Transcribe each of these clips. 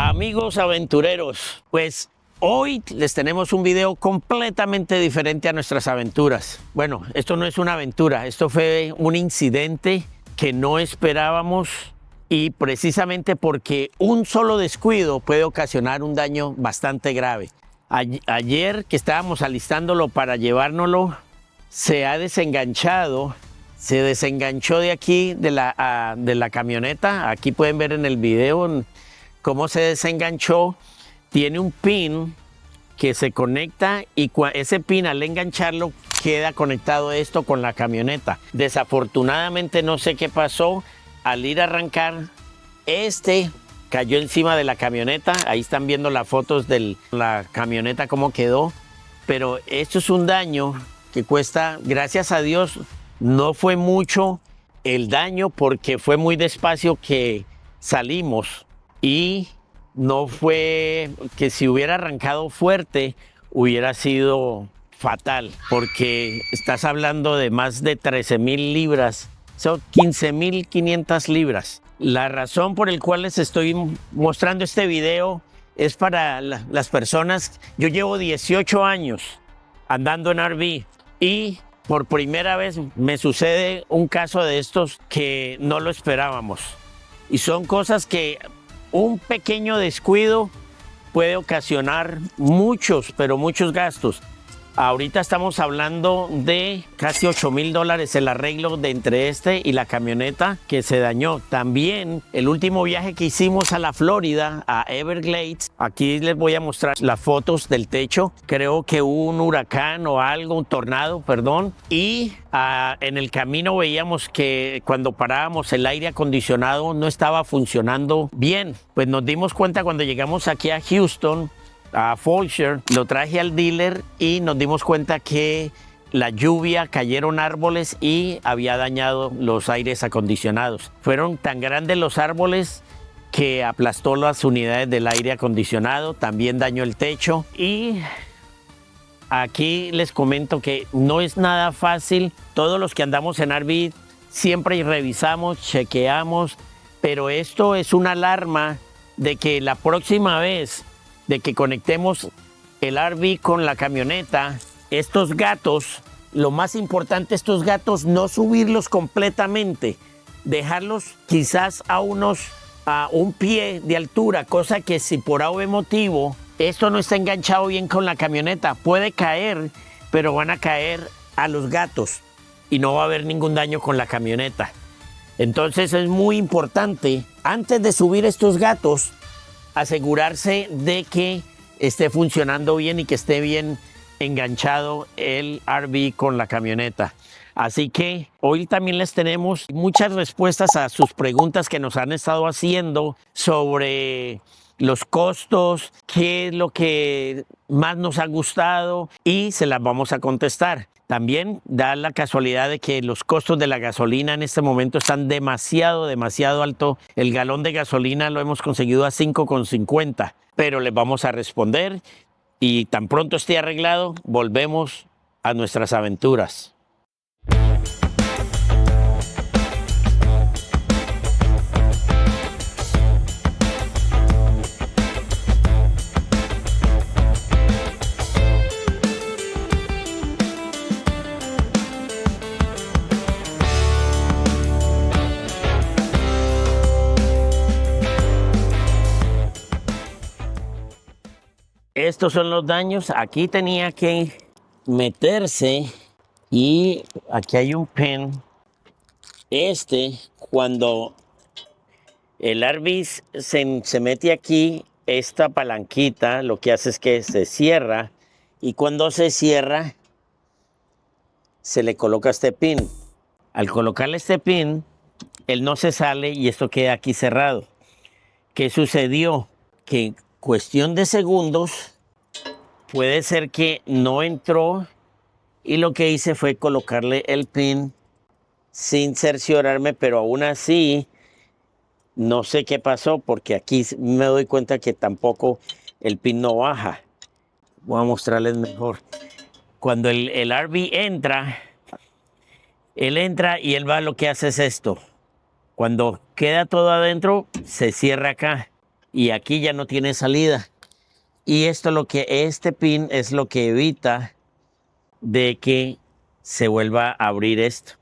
Amigos aventureros, pues hoy les tenemos un video completamente diferente a nuestras aventuras. Bueno, esto no es una aventura, esto fue un incidente que no esperábamos y precisamente porque un solo descuido puede ocasionar un daño bastante grave. Ayer que estábamos alistándolo para llevárnoslo, se ha desenganchado. Se desenganchó de aquí, de la camioneta. Aquí pueden ver en el video cómo se desenganchó. Tiene un pin que se conecta y ese pin al engancharlo queda conectado esto con la camioneta. Desafortunadamente no sé qué pasó. Al ir a arrancar, cayó encima de la camioneta. Ahí están viendo las fotos de la camioneta cómo quedó. Pero esto es un daño que cuesta, gracias a Dios, no fue mucho el daño porque fue muy despacio que salimos y no fue que si hubiera arrancado fuerte hubiera sido fatal porque estás hablando de más de 13,000 libras, son 15,500 libras. La razón por la cual les estoy mostrando este video es para las personas. Yo llevo 18 años andando en RV y por primera vez me sucede un caso de estos que no lo esperábamos. Y son cosas que un pequeño descuido puede ocasionar muchos, pero muchos gastos. Ahorita estamos hablando de casi $8,000 el arreglo de entre y la camioneta que se dañó. También el último viaje que hicimos a la Florida, a Everglades, aquí les voy a mostrar las fotos del techo. Creo que hubo un huracán o algo, un tornado, perdón. Y en el camino veíamos que cuando parábamos el aire acondicionado no estaba funcionando bien. Pues nos dimos cuenta cuando llegamos aquí a Houston, a Fulshear, lo traje al dealer y nos dimos cuenta que la lluvia, cayeron árboles y había dañado los aires acondicionados. Fueron tan grandes los árboles que aplastó las unidades del aire acondicionado, también dañó el techo. Y aquí les comento que no es nada fácil. Todos los que andamos en RV siempre revisamos, chequeamos, pero esto es una alarma de que la próxima vez de que conectemos el RV con la camioneta, estos gatos, lo más importante, estos gatos no subirlos completamente, dejarlos quizás a un pie de altura, cosa que si por algún motivo esto no está enganchado bien con la camioneta, puede caer, pero van a caer a los gatos y no va a haber ningún daño con la camioneta. Entonces es muy importante, antes de subir estos gatos, asegurarse de que esté funcionando bien y que esté bien enganchado el RV con la camioneta. Así que hoy también les tenemos muchas respuestas a sus preguntas que nos han estado haciendo sobre los costos, qué es lo que más nos ha gustado y se las vamos a contestar. También da la casualidad de que los costos de la gasolina en este momento están demasiado alto. El galón de gasolina lo hemos conseguido a $5.50, pero les vamos a responder y tan pronto esté arreglado, volvemos a nuestras aventuras. Estos son los daños. Aquí tenía que meterse y aquí hay un pin. Cuando el RV se mete aquí, esta palanquita lo que hace es que se cierra y cuando se cierra se le coloca este pin. Al colocarle este pin, él no se sale y esto queda aquí cerrado. ¿Qué sucedió? Que cuestión de segundos puede ser que no entró y lo que hice fue colocarle el pin sin cerciorarme, pero aún así no sé qué pasó porque aquí me doy cuenta que tampoco el pin no baja. Voy a mostrarles mejor. Cuando el RV entra, él entra y él lo que hace es esto. Cuando queda todo adentro, se cierra acá. y aquí ya no tiene salida. Y este pin es lo que evita de que se vuelva a abrir esto.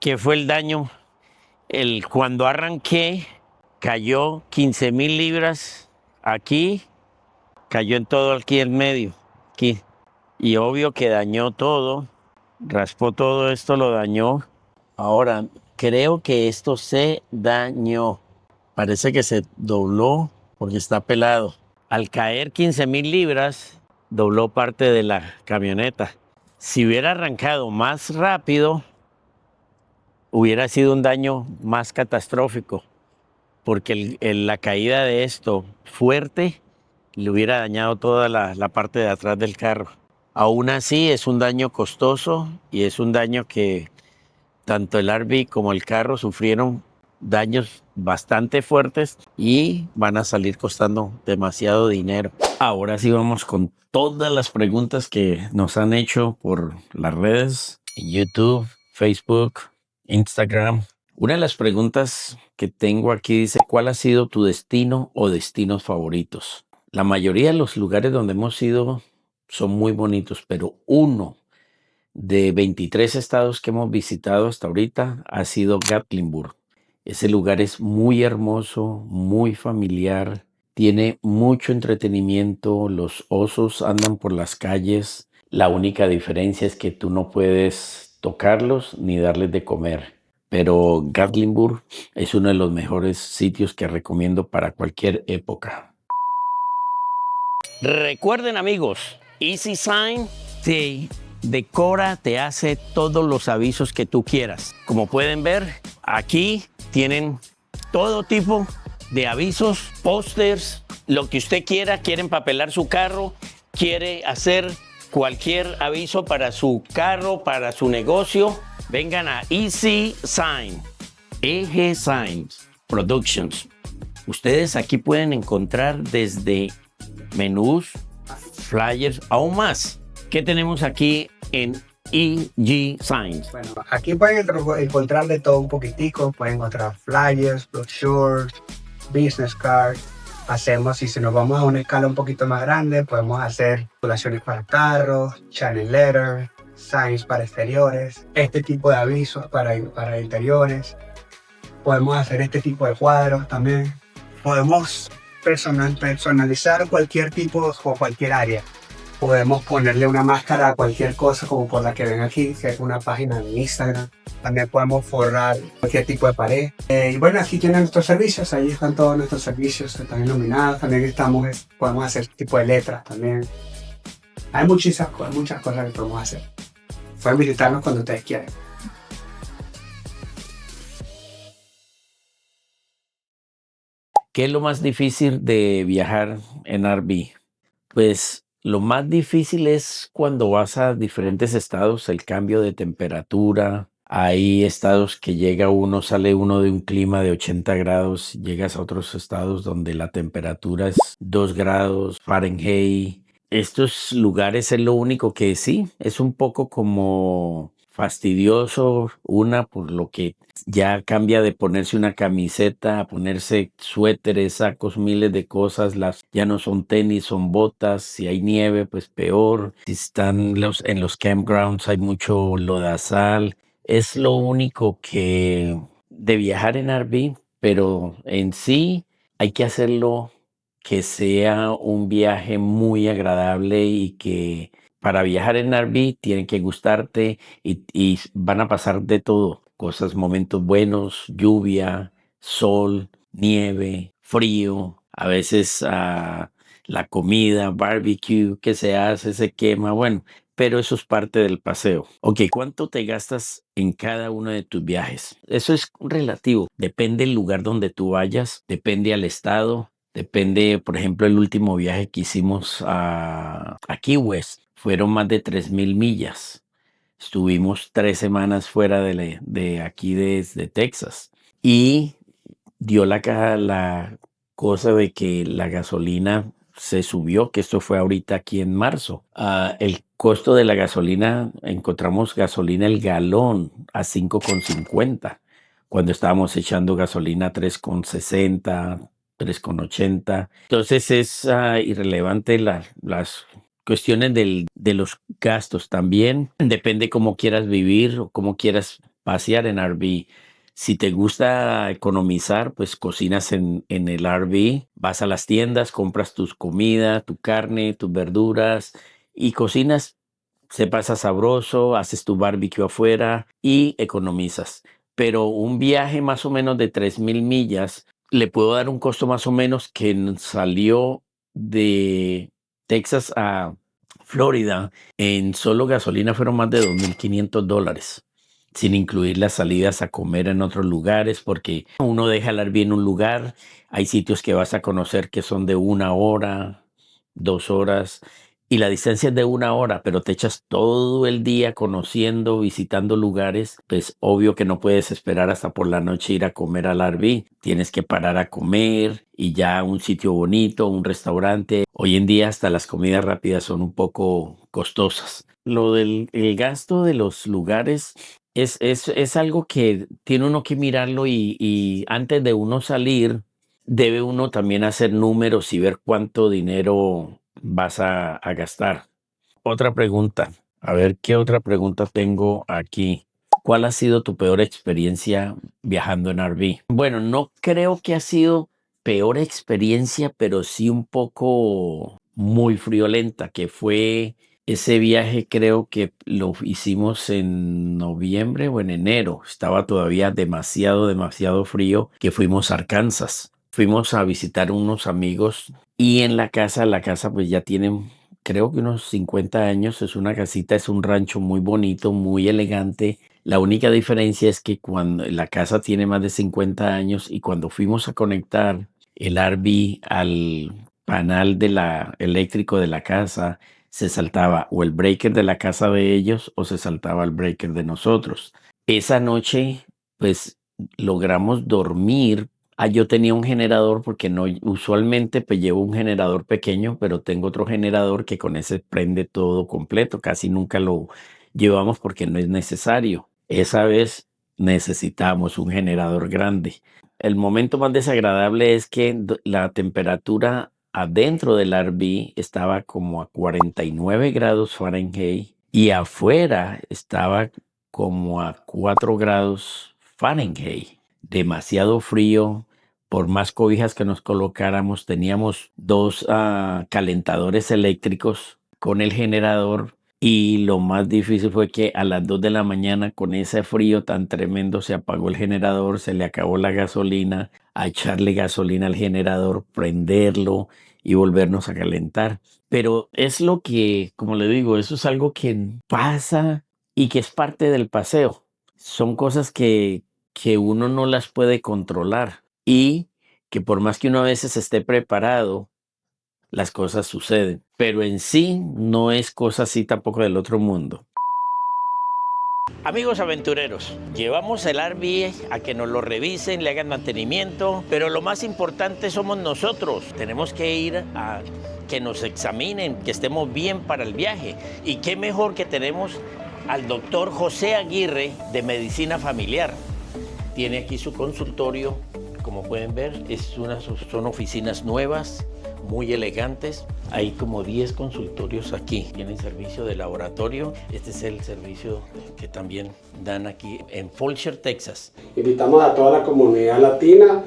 ¿Qué fue el daño? Cuando arranqué, cayó 15,000 libras aquí, cayó en todo aquí en medio, aquí. Y obvio que dañó todo, raspó todo esto, lo dañó. Ahora, creo que esto se dañó. Parece que se dobló porque está pelado. Al caer 15,000 libras, dobló parte de la camioneta. Si hubiera arrancado más rápido, hubiera sido un daño más catastrófico, porque la caída de esto fuerte le hubiera dañado toda la parte de atrás del carro. Aún así, es un daño costoso y es un daño que tanto el RV como el carro sufrieron daños bastante fuertes y van a salir costando demasiado dinero. Ahora sí vamos con todas las preguntas que nos han hecho por las redes, en YouTube, Facebook, Instagram. Una de las preguntas que tengo aquí dice, ¿cuál ha sido tu destino o destinos favoritos? La mayoría de los lugares donde hemos ido son muy bonitos, pero uno de 23 estados que hemos visitado hasta ahorita ha sido Gatlinburg. Ese lugar es muy hermoso, muy familiar, tiene mucho entretenimiento, los osos andan por las calles. La única diferencia es que tú no puedes tocarlos ni darles de comer. Pero Gatlinburg es uno de los mejores sitios que recomiendo para cualquier época. Recuerden, amigos, Easy Sign te decora, te hace todos los avisos que tú quieras. Como pueden ver, aquí tienen todo tipo de avisos, pósters, lo que usted quiera. Quiere empapelar su carro, quiere hacer cualquier aviso para su carro, para su negocio, vengan a Easy Sign, EG Signs Productions. Ustedes aquí pueden encontrar desde menús, flyers, aún más. ¿Qué tenemos aquí en EG Signs? Bueno, aquí pueden encontrar de todo un poquitico. Pueden encontrar flyers, brochures, business cards. Y si nos vamos a una escala un poquito más grande, podemos hacer titulaciones para carros, channel letters, signs para exteriores, este tipo de avisos para interiores. Podemos hacer este tipo de cuadros también. Podemos personalizar cualquier tipo o cualquier área. Podemos ponerle una máscara a cualquier cosa, como por la que ven aquí, que es una página de Instagram. También podemos forrar cualquier tipo de pared. Y bueno, aquí tienen nuestros servicios, ahí están todos nuestros servicios, están iluminados. También podemos hacer tipo de letras también. Hay muchas cosas que podemos hacer. Pueden visitarnos cuando ustedes quieran. ¿Qué es lo más difícil de viajar en RV? Pues lo más difícil es cuando vas a diferentes estados, el cambio de temperatura. Hay estados que sale uno de un clima de 80 grados, llegas a otros estados donde la temperatura es 2 grados Fahrenheit. Estos lugares es lo único que sí, es un poco como fastidioso, por lo que ya cambia de ponerse una camiseta a ponerse suéteres, sacos, miles de cosas. Ya no son tenis, son botas. Si hay nieve, pues peor. Si están en los campgrounds, hay mucho lodazal. Es lo único que de viajar en RV, pero en sí hay que hacerlo que sea un viaje muy agradable y que para viajar en RV tiene que gustarte y van a pasar de todo, cosas, momentos buenos, lluvia, sol, nieve, frío, a veces la comida, barbecue que se hace, se quema, bueno, pero eso es parte del paseo. Ok, ¿cuánto te gastas en cada uno de tus viajes? Eso es relativo, depende del lugar donde tú vayas, depende al estado. Depende, por ejemplo, el último viaje que hicimos a Key West. Fueron más de 3,000 millas. Estuvimos 3 semanas fuera de aquí desde Texas. Y dio la cosa de que la gasolina se subió, que esto fue ahorita aquí en marzo. El costo de la gasolina, encontramos gasolina el galón a 5,50, cuando estábamos echando gasolina a 3,60, 3,80. Entonces es irrelevante las cuestiones de los gastos. También depende cómo quieras vivir o cómo quieras pasear en RV. Si te gusta economizar, pues cocinas en el RV, vas a las tiendas, compras tus comida, tu carne, tus verduras y cocinas. Se pasa sabroso, haces tu barbecue afuera y economizas. Pero un viaje más o menos de 3,000 millas le puedo dar un costo más o menos que salió de Texas a Florida. En solo gasolina fueron más de $2,500, sin incluir las salidas a comer en otros lugares, porque uno deja el RV en un lugar. Hay sitios que vas a conocer que son de 1 hora, 2 horas. Y la distancia es de 1 hora, pero te echas todo el día conociendo, visitando lugares, pues obvio que no puedes esperar hasta por la noche ir a comer al RV. Tienes que parar a comer y ya un sitio bonito, un restaurante. Hoy en día hasta las comidas rápidas son un poco costosas. Lo del el gasto de los lugares es algo que tiene uno que mirarlo y antes de uno salir, debe uno también hacer números y ver cuánto dinero vas a gastar. Otra pregunta. A ver, ¿qué otra pregunta tengo aquí? ¿Cuál ha sido tu peor experiencia viajando en RV? Bueno, no creo que ha sido peor experiencia, pero sí un poco muy friolenta, que fue ese viaje. Creo que lo hicimos en noviembre o en enero. Estaba todavía demasiado frío, que fuimos a Arkansas. Fuimos a visitar unos amigos y en la casa pues ya tiene, creo que unos 50 años. Es una casita, es un rancho muy bonito, muy elegante. La única diferencia es que cuando la casa tiene más de 50 años y cuando fuimos a conectar el RV al panel eléctrico de la casa, se saltaba o el breaker de la casa de ellos o se saltaba el breaker de nosotros. Esa noche, pues logramos dormir. Yo tenía un generador porque no, usualmente pues llevo un generador pequeño, pero tengo otro generador que con ese prende todo completo. Casi nunca lo llevamos porque no es necesario. Esa vez necesitamos un generador grande. El momento más desagradable es que la temperatura adentro del RV estaba como a 49 grados Fahrenheit y afuera estaba como a 4 grados Fahrenheit. Demasiado frío. Por más cobijas que nos colocáramos, teníamos dos calentadores eléctricos con el generador. Y lo más difícil fue que a las 2 de la mañana, con ese frío tan tremendo, se apagó el generador, se le acabó la gasolina, a echarle gasolina al generador, prenderlo y volvernos a calentar. Pero es lo que, como le digo, eso es algo que pasa y que es parte del paseo. Son cosas que uno no las puede controlar y que por más que uno a veces esté preparado, las cosas suceden. Pero en sí no es cosa así tampoco del otro mundo. Amigos aventureros, llevamos el RV a que nos lo revisen, le hagan mantenimiento, pero lo más importante somos nosotros. Tenemos que ir a que nos examinen, que estemos bien para el viaje. Y qué mejor que tenemos al doctor José Aguirre de Medicina Familiar. Tiene aquí su consultorio, como pueden ver, son oficinas nuevas, muy elegantes. Hay como 10 consultorios aquí. Tienen servicio de laboratorio. Este es el servicio que también dan aquí en Fulshear, Texas. Invitamos a toda la comunidad latina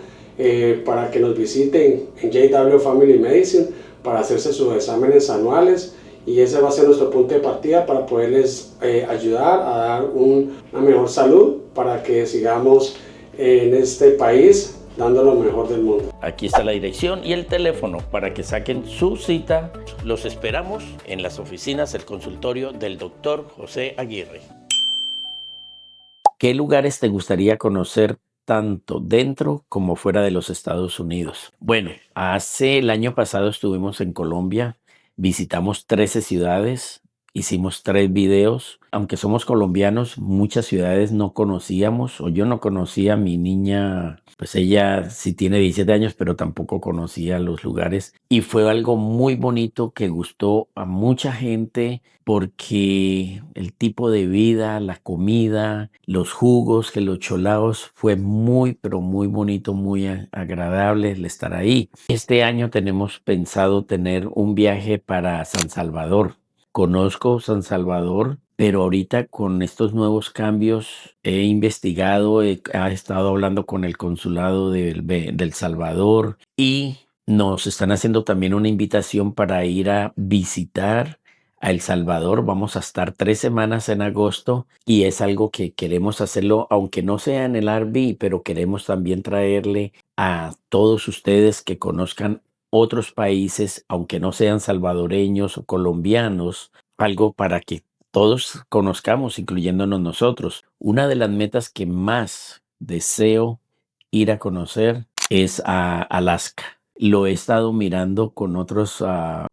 para que nos visiten en JW Family Medicine para hacerse sus exámenes anuales y ese va a ser nuestro punto de partida para poderles ayudar a dar una mejor salud para que sigamos en este país dando lo mejor del mundo. Aquí está la dirección y el teléfono para que saquen su cita. Los esperamos en las oficinas del consultorio del Dr. José Aguirre. ¿Qué lugares te gustaría conocer tanto dentro como fuera de los Estados Unidos? Bueno, el año pasado estuvimos en Colombia, visitamos 13 ciudades hicimos 3 videos. Aunque somos colombianos, muchas ciudades no conocíamos, o yo no conocía. Mi niña, pues ella sí tiene 17 años, pero tampoco conocía los lugares. Y fue algo muy bonito que gustó a mucha gente porque el tipo de vida, la comida, los jugos, que los cholados, fue muy, pero muy bonito, muy agradable el estar ahí. Este año tenemos pensado tener un viaje para San Salvador. Conozco San Salvador, pero ahorita con estos nuevos cambios he investigado, he estado hablando con el consulado del Salvador y nos están haciendo también una invitación para ir a visitar a El Salvador. Vamos a estar 3 semanas en agosto y es algo que queremos hacerlo, aunque no sea en el RV, pero queremos también traerle a todos ustedes que conozcan otros países, aunque no sean salvadoreños o colombianos, algo para que todos conozcamos, incluyéndonos nosotros. Una de las metas que más deseo ir a conocer es a Alaska. Lo he estado mirando con otras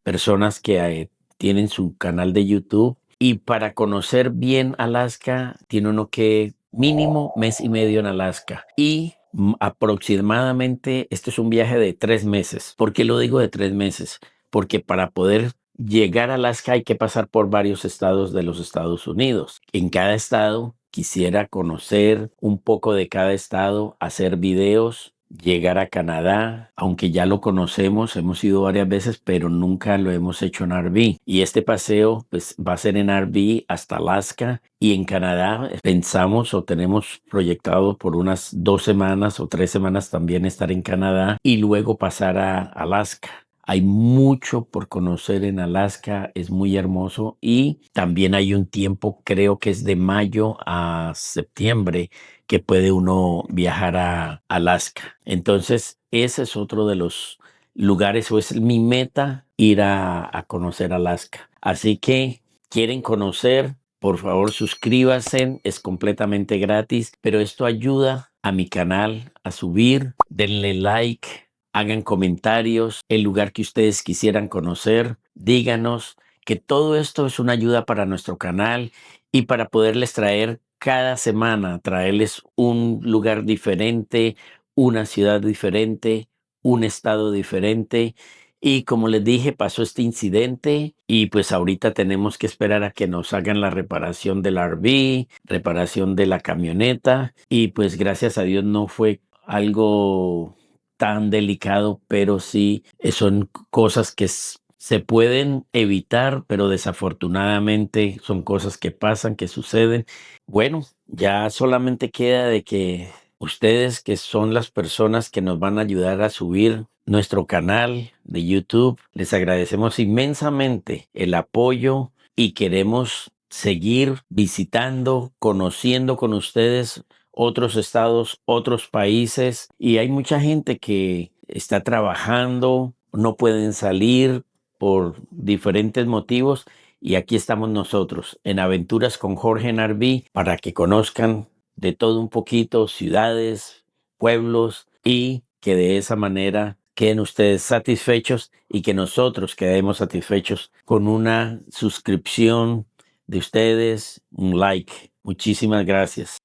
personas que tienen su canal de YouTube, y para conocer bien Alaska tiene uno que mínimo mes y medio en Alaska y aproximadamente este es un viaje de 3 meses. ¿Por qué lo digo de 3 meses? Porque para poder llegar a Alaska hay que pasar por varios estados de los Estados Unidos. En cada estado quisiera conocer un poco de cada estado, hacer videos, llegar a Canadá, aunque ya lo conocemos, hemos ido varias veces, pero nunca lo hemos hecho en RV. Y este paseo pues va a ser en RV hasta Alaska, y en Canadá pensamos o tenemos proyectado por unas 2 semanas o 3 semanas también estar en Canadá y luego pasar a Alaska. Hay mucho por conocer en Alaska, es muy hermoso, y también hay un tiempo, creo que es de mayo a septiembre, que puede uno viajar a Alaska. Entonces, ese es otro de los lugares, o es mi meta, ir a conocer Alaska. Así que, ¿quieren conocer? Por favor, suscríbanse, es completamente gratis, pero esto ayuda a mi canal a subir. Denle like, hagan comentarios, el lugar que ustedes quisieran conocer, díganos, que todo esto es una ayuda para nuestro canal y para poderles traer cada semana, traerles un lugar diferente, una ciudad diferente, un estado diferente. Y como les dije, pasó este incidente y pues ahorita tenemos que esperar a que nos hagan la reparación del RV, reparación de la camioneta, y pues gracias a Dios no fue algo tan delicado, pero sí son cosas que se pueden evitar, pero desafortunadamente son cosas que pasan, que suceden. Bueno, ya solamente queda de que ustedes, que son las personas que nos van a ayudar a subir nuestro canal de YouTube, les agradecemos inmensamente el apoyo y queremos seguir visitando, conociendo con ustedes otros estados, otros países, y hay mucha gente que está trabajando, no pueden salir por diferentes motivos, y aquí estamos nosotros en Aventuras con Jorge en RV para que conozcan de todo un poquito, ciudades, pueblos, y que de esa manera queden ustedes satisfechos y que nosotros quedemos satisfechos con una suscripción de ustedes, un like. Muchísimas gracias.